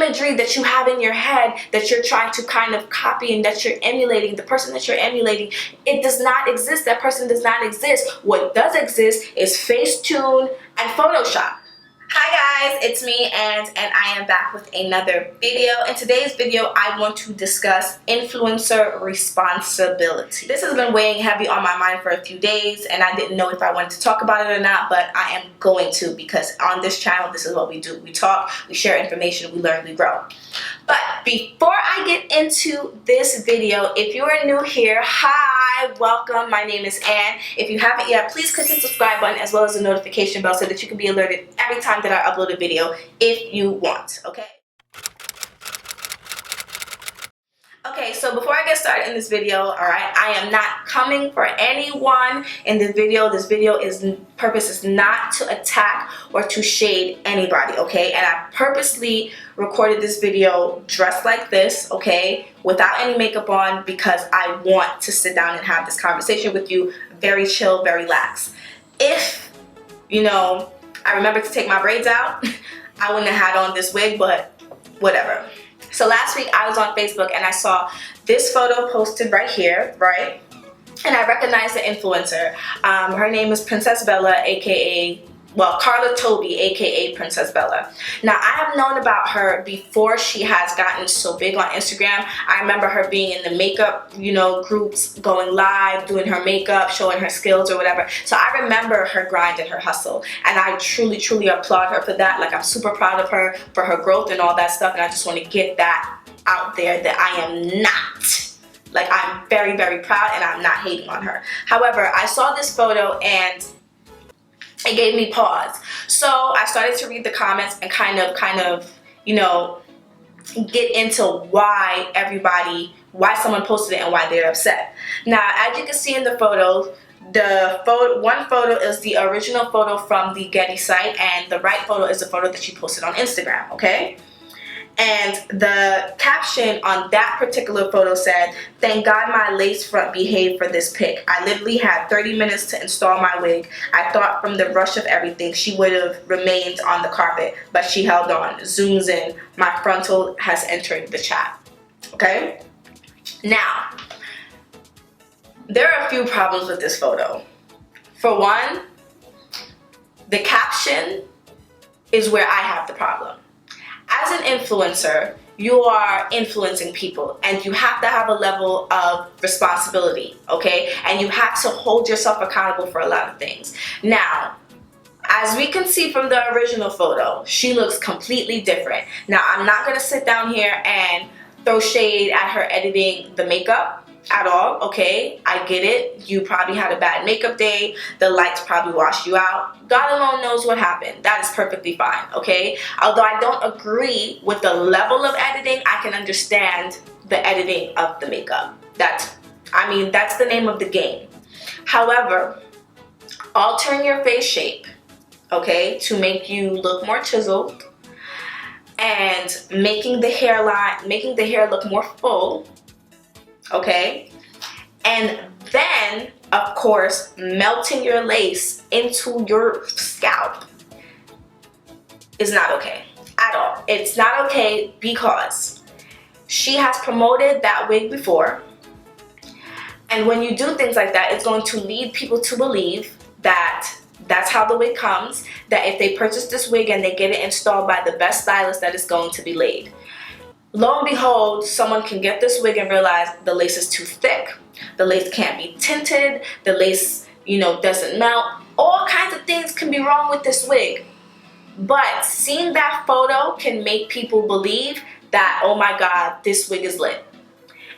imagery that you have in your head that you're trying to kind of copy and that you're emulating, the person that you're emulating, it does not exist. That person does not exist. What does exist is Facetune and Photoshop. Hi guys, it's me and I am back with another video. In today's video, I want to discuss influencer responsibility. This has been weighing heavy on my mind for a few days and I didn't know if I wanted to talk about it or not, but I am going to, because on this channel, this is what we do. We talk, we share information, we learn, we grow. But before I get into this video, if you are new here, hi, welcome. My name is Ann. If you haven't yet, please click the subscribe button as well as the notification bell so that you can be alerted every time that I upload a video if you want, okay? Okay, so before I get started in this video, alright, I am not coming for anyone in this video. This video's purpose is not to attack or to shade anybody, okay? And I purposely recorded this video dressed like this, okay, without any makeup on, because I want to sit down and have this conversation with you, very chill, very lax. If, you know, I remember to take my braids out, I wouldn't have had on this wig, but whatever. So last week I was on Facebook and I saw this photo posted right here, right? And I recognized the influencer. Her name is Princess Bella, aka, well, Carla Toby, aka Princess Bella. Now, I have known about her before she has gotten so big on Instagram. I remember her being in the makeup, you know, groups, going live, doing her makeup, showing her skills or whatever. So I remember her grind and her hustle. And I truly, truly applaud her for that. Like, I'm super proud of her for her growth and all that stuff. And I just want to get that out there that I am not. Like, I'm very, very proud and I'm not hating on her. However, I saw this photo and it gave me pause. So I started to read the comments and kind of, you know, get into why someone posted it and why they're upset. Now, as you can see in the photo, one photo is the original photo from the Getty site and the right photo is the photo that she posted on Instagram, okay? And the caption on that particular photo said, "Thank God my lace front behaved for this pic. I literally had 30 minutes to install my wig. I thought from the rush of everything she would have remained on the carpet, but she held on." Zooms in. My frontal has entered the chat. Okay? Now, there are a few problems with this photo. For one, the caption is where I have the problem. As an influencer, you are influencing people and you have to have a level of responsibility, okay? And you have to hold yourself accountable for a lot of things. Now, as we can see from the original photo, she looks completely different. Now, I'm not gonna sit down here and throw shade at her editing the makeup at all, okay? I get it. You probably had a bad makeup day. The lights probably washed you out. God alone knows what happened. That is perfectly fine, okay? Although I don't agree with the level of editing, I can understand the editing of the makeup. That's the name of the game. However, altering your face shape, okay, to make you look more chiseled and making the hair look more full, okay, and then of course melting your lace into your scalp is not okay at all. It's not okay because she has promoted that wig before, and when you do things like that, it's going to lead people to believe that that's how the wig comes, that if they purchase this wig and they get it installed by the best stylist, that it's going to be laid. Lo and behold, someone can get this wig and realize the lace is too thick, the lace can't be tinted, the lace, you know, doesn't melt. All kinds of things can be wrong with this wig. But seeing that photo can make people believe that, oh my God, this wig is lit.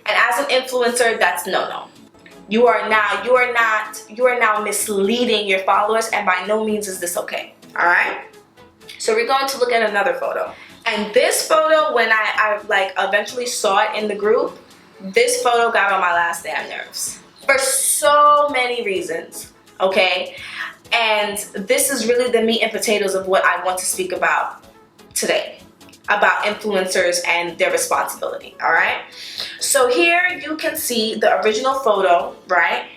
And as an influencer, that's no-no. You are now misleading your followers, and by no means is this okay. All right? So we're going to look at another photo. And this photo, when I like eventually saw it in the group, this photo got on my last damn nerves for so many reasons, okay? And this is really the meat and potatoes of what I want to speak about today, about influencers and their responsibility, all right? So here you can see the original photo, right?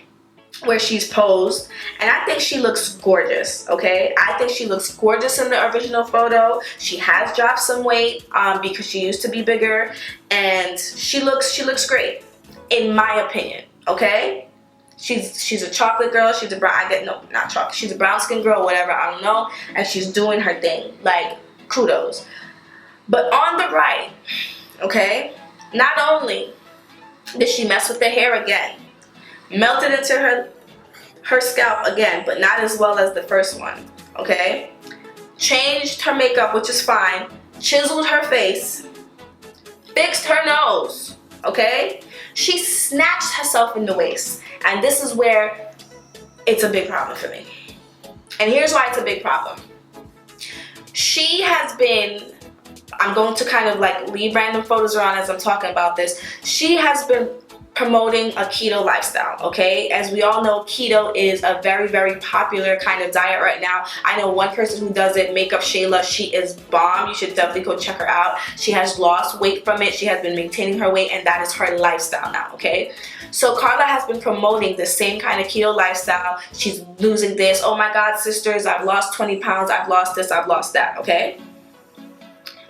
where she's posed, and I think she looks gorgeous. Okay, I think she looks gorgeous in the original photo. She has dropped some weight because she used to be bigger, and she looks great in my opinion. Okay, she's a chocolate girl. She's a brown, not chocolate, she's a brown skin girl, whatever, I don't know, and she's doing her thing. Like, kudos. But on the right, okay, not only did she mess with the hair again, melted into her scalp again, but not as well as the first one, okay? Changed her makeup, which is fine, chiseled her face, fixed her nose, okay? She snatched herself in the waist, and this is where it's a big problem for me. And here's why it's a big problem. She has been, I'm going to kind of like leave random photos around as I'm talking about this. She has been promoting a keto lifestyle, okay? As we all know, keto is a very, very popular kind of diet right now. I know one person who does it, Makeup Shayla. She is bomb. You should definitely go check her out. She has lost weight from it. She has been maintaining her weight, and that is her lifestyle now, okay? So Carla has been promoting the same kind of keto lifestyle. She's losing this. Oh my God, sisters, I've lost 20 pounds. I've lost this. I've lost that, okay?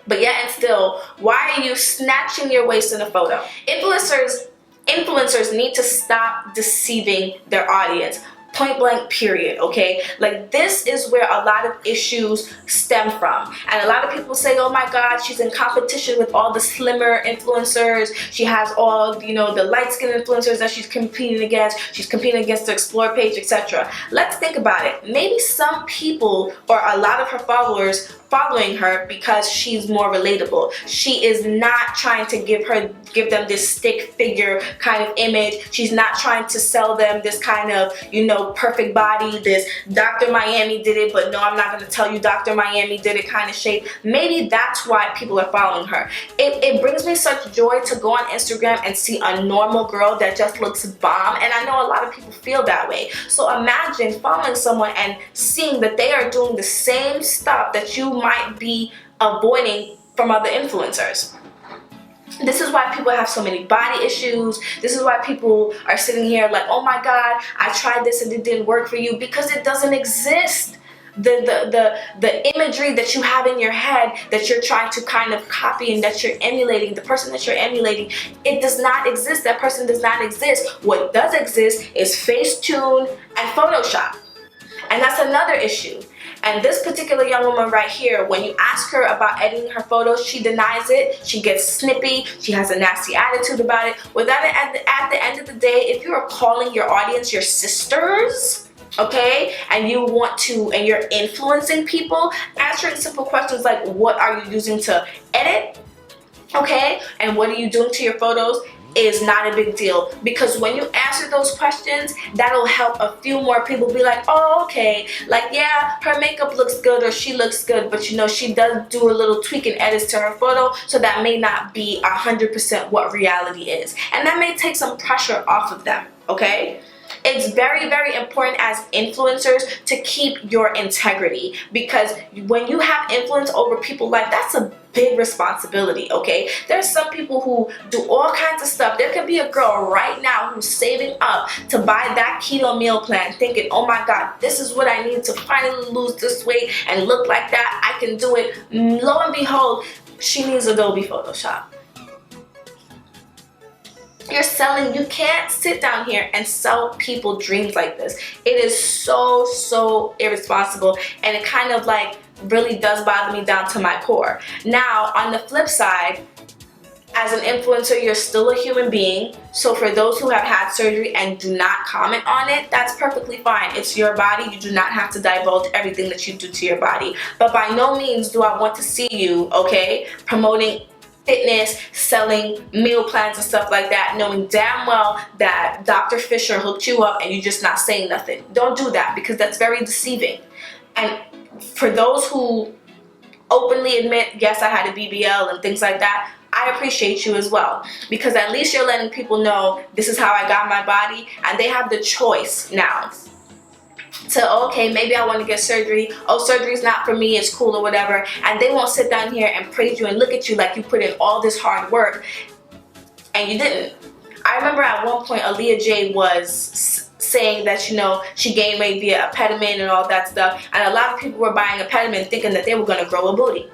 But yet and still, why are you snatching your waist in a photo? Influencers need to stop deceiving their audience. Point blank, period, okay? Like, this is where a lot of issues stem from. And a lot of people say, oh my God, she's in competition with all the slimmer influencers. She has all, you know, the light-skinned influencers that she's competing against. She's competing against the Explore page, etc. Let's think about it. Maybe some people, or a lot of her followers, following her because she's more relatable. She is not trying to give them this stick figure kind of image. She's not trying to sell them this kind of, you know, perfect body, this Dr. Miami did it, but no, I'm not going to tell you Dr. Miami did it kind of shape. Maybe that's why people are following her. It brings me such joy to go on Instagram and see a normal girl that just looks bomb, and I know a lot of people feel that way. So imagine following someone and seeing that they are doing the same stuff that you might be avoiding from other influencers. This is why people have so many body issues. This is why people are sitting here like, oh my God, I tried this and it didn't work for you, because it doesn't exist. The imagery that you have in your head that you're trying to kind of copy and that you're emulating, the person that you're emulating, it does not exist. That person does not exist. What does exist is Facetune and Photoshop. And that's another issue. And this particular young woman right here, when you ask her about editing her photos, she denies it. She gets snippy. She has a nasty attitude about it. Without it, at the end of the day, if you are calling your audience your sisters, okay, and you want to, and you're influencing people, answering simple questions like, what are you using to edit, okay, and what are you doing to your photos, is not a big deal, because when you answer those questions, that'll help a few more people be like, oh, okay, like, yeah, her makeup looks good or she looks good, but you know, she does do a little tweak and edits to her photo, so that may not be 100% what reality is, and that may take some pressure off of them, okay? It's very, very important as influencers to keep your integrity, because when you have influence over people's life, that's a big responsibility, okay? There's some people who do all kinds of stuff. There could be a girl right now who's saving up to buy that keto meal plan, thinking, oh my God, this is what I need to finally lose this weight and look like that. I can do it. Lo and behold, she needs Adobe Photoshop. You're selling, you can't sit down here and sell people dreams like this. It is so, so irresponsible, and it kind of like really does bother me down to my core. Now, on the flip side, as an influencer, you're still a human being. So for those who have had surgery and do not comment on it, that's perfectly fine. It's your body. You do not have to divulge everything that you do to your body. But by no means do I want to see you, okay, promoting fitness, selling meal plans and stuff like that, knowing damn well that Dr. Fisher hooked you up and you're just not saying nothing. Don't do that, because that's very deceiving. And for those who openly admit, yes, I had a BBL and things like that, I appreciate you as well, because at least you're letting people know this is how I got my body, and they have the choice now to, okay, maybe I want to get surgery. Oh, surgery's not for me, it's cool or whatever. And they won't sit down here and praise you and look at you like you put in all this hard work and you didn't. I remember at one point Aaliyah J was saying that, you know, she gained weight via a pediment and all that stuff. And a lot of people were buying a pediment thinking that they were going to grow a booty.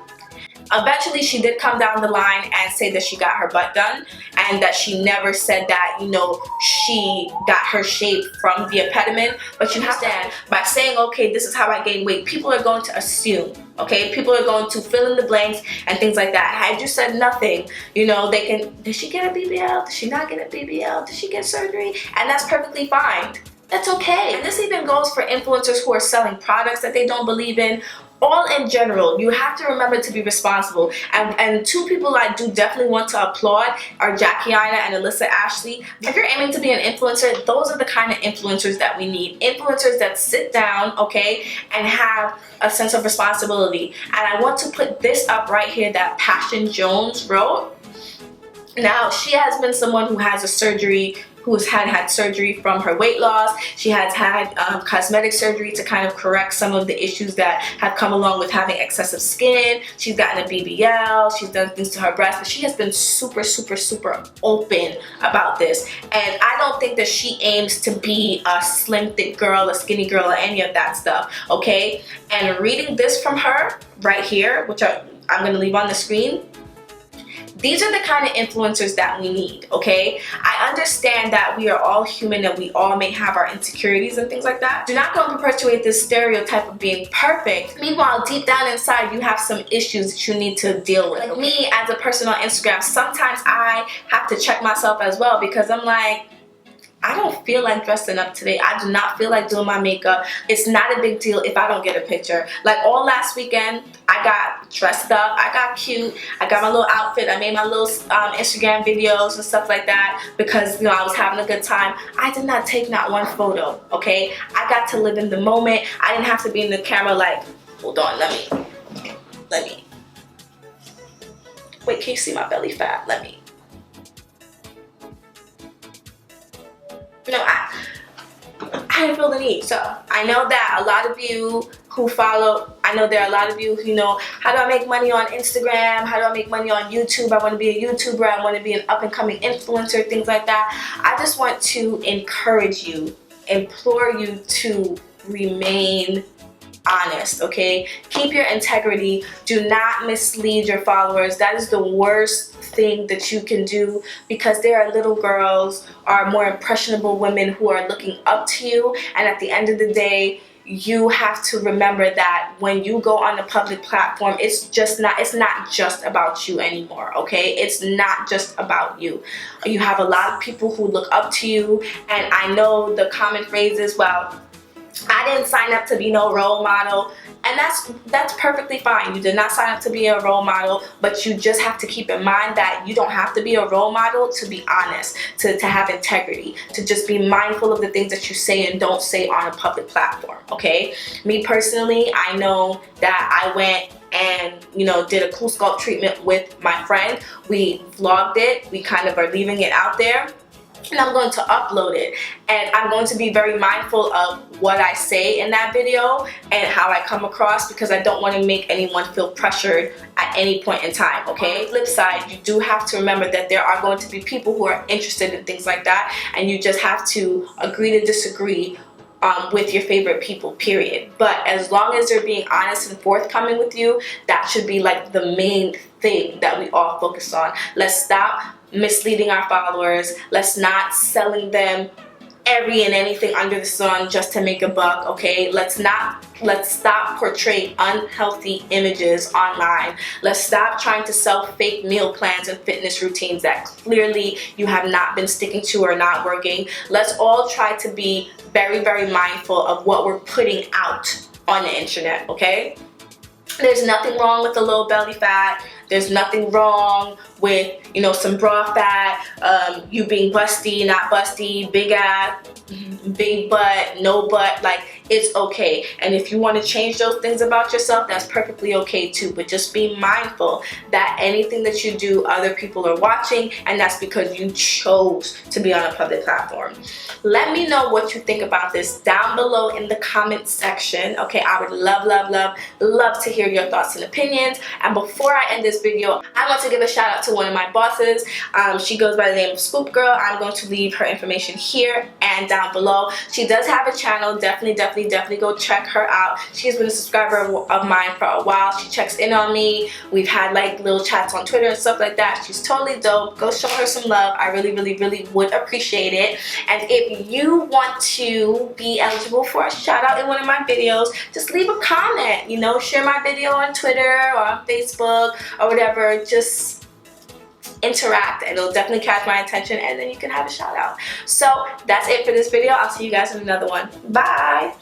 Eventually, she did come down the line and say that she got her butt done, and that she never said that, you know, she got her shape from the pediment. But you understand, by saying, okay, this is how I gain weight, people are going to assume, okay? People are going to fill in the blanks and things like that. Had you said nothing, you know, they can, did she get a BBL? Did she not get a BBL? Did she get surgery? And that's perfectly fine. That's okay. And this even goes for influencers who are selling products that they don't believe in. All in general, you have to remember to be responsible. And two people I do definitely want to applaud are Jackie Aina and Alyssa Ashley. If you're aiming to be an influencer, those are the kind of influencers that we need. Influencers that sit down, okay, and have a sense of responsibility. And I want to put this up right here that Passion Jones wrote. Now, she has been someone who has a surgery, who's had surgery from her weight loss. She has had cosmetic surgery to kind of correct some of the issues that have come along with having excessive skin. She's gotten a BBL, she's done things to her breast, but she has been super, super, super open about this. And I don't think that she aims to be a slim, thick girl, a skinny girl, or any of that stuff, okay? And reading this from her right here, which I'm gonna leave on the screen, these are the kind of influencers that we need, okay? I understand that we are all human and we all may have our insecurities and things like that. Do not go and perpetuate this stereotype of being perfect. Meanwhile, deep down inside, you have some issues that you need to deal with. Like me, as a person on Instagram, sometimes I have to check myself as well, because I'm like, I don't feel like dressing up today. I do not feel like doing my makeup. It's not a big deal if I don't get a picture. Like all last weekend, I got dressed up, I got cute, I got my little outfit, I made my little Instagram videos and stuff like that because, you know, I was having a good time. I did not take not one photo, okay? I got to live in the moment. I didn't have to be in the camera like, hold on, let me. Wait, can you see my belly fat? Let me. You know, I didn't feel the need. So I know that a lot of you who follow, I know there are a lot of you who know, how do I make money on Instagram? How do I make money on YouTube? I want to be a YouTuber. I want to be an up-and-coming influencer, things like that. I just want to encourage you, implore you to remain honest, okay? Keep your integrity. Do not mislead your followers. That is the worst thing that you can do, because there are little girls or more impressionable women who are looking up to you, and at the end of the day, you have to remember that when you go on a public platform, it's not just about you anymore, okay? It's not just about you. You have a lot of people who look up to you, and I know the common phrase is, well, I didn't sign up to be no role model, and that's perfectly fine. You did not sign up to be a role model, but you just have to keep in mind that you don't have to be a role model to be honest, to have integrity, to just be mindful of the things that you say and don't say on a public platform, okay? Me personally, I know that I went and, you know, did a cool scalp treatment with my friend. We vlogged it. We kind of are leaving it out there. And I'm going to upload it, and I'm going to be very mindful of what I say in that video and how I come across, because I don't want to make anyone feel pressured at any point in time, okay? On the flip side, you do have to remember that there are going to be people who are interested in things like that, and you just have to agree to disagree with your favorite people, period. But as long as they're being honest and forthcoming with you, that should be like the main thing that we all focus on. Let's stop misleading our followers. Let's not selling them every and anything under the sun just to make a buck, okay? Let's stop portraying unhealthy images online. Let's stop trying to sell fake meal plans and fitness routines that clearly you have not been sticking to or not working. Let's all try to be very, very mindful of what we're putting out on the internet, okay? There's nothing wrong with a little belly fat. There's nothing wrong with, you know, some bra fat, you being busty, not busty, big ass, big butt, no butt. Like, it's okay. And if you want to change those things about yourself, that's perfectly okay too. But just be mindful that anything that you do, other people are watching, and that's because you chose to be on a public platform. Let me know what you think about this down below in the comment section. Okay, I would love to hear your thoughts and opinions. And before I end this video, I want to give a shout out to one of my bosses. She goes by the name of Scoop Girl. I'm going to leave her information here and down below. She does have a channel. Definitely go check her out. She's been a subscriber of mine for a while. She checks in on me. We've had like little chats on Twitter and stuff like that. She's totally dope. Go show her some love. I really would appreciate it. And if you want to be eligible for a shout out in one of my videos, just leave a comment. You know, share my video on Twitter or on Facebook or whatever. Just interact and it'll definitely catch my attention, and then you can have a shout out. So that's it for this video. I'll see you guys in another one. Bye.